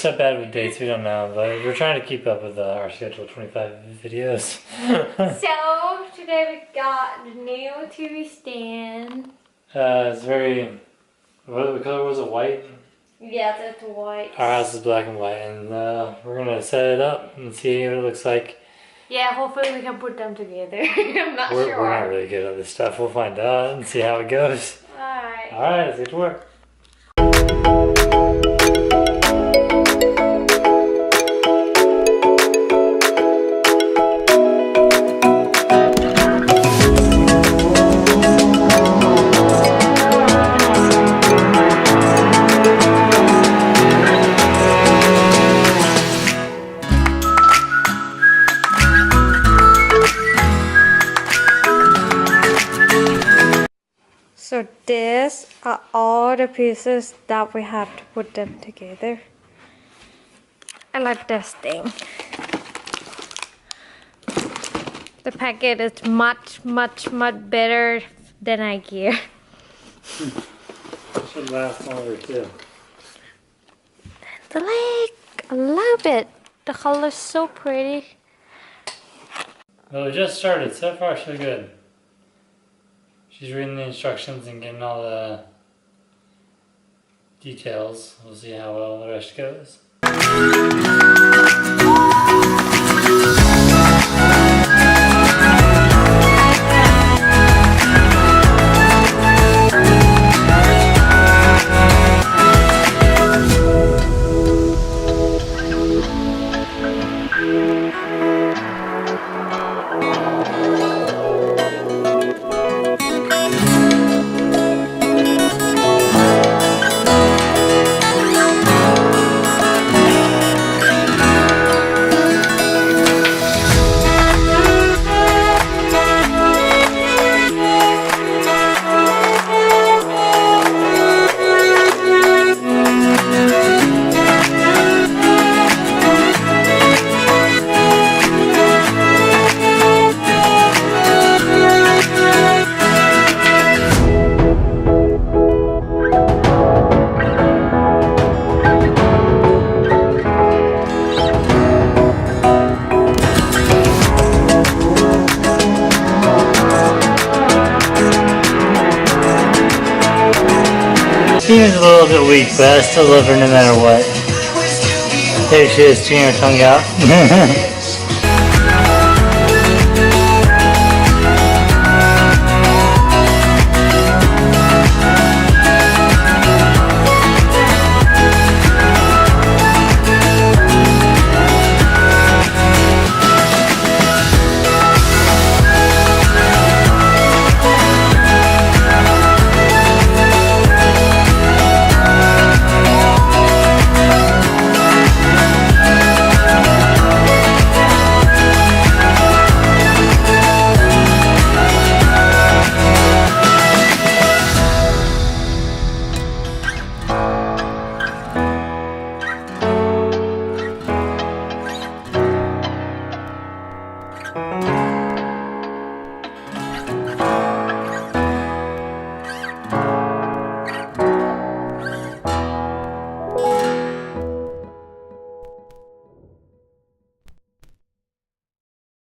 so bad with dates, we don't know, but we're trying to keep up with our schedule, 25 videos. So, today we got the new TV stand. It's very, what color was it, white? Yes, it's white. Our house is black and white, and we're going to set it up and see what it looks like. Yeah, hopefully we can put them together. I'm not sure. We're not really good at this stuff. We'll find out and see how it goes. Alright. Alright, let's get to work. So these are all the pieces that we have to put them together. I like this thing. The packet is much better than IKEA. Should last longer too. The leg, I love it. The color is so pretty. Well, we just started. So far, so good. She's reading the instructions and getting all the details. We'll see how well the rest goes. Seems a little bit weak, but I still love her no matter what. There she is, sticking her tongue out.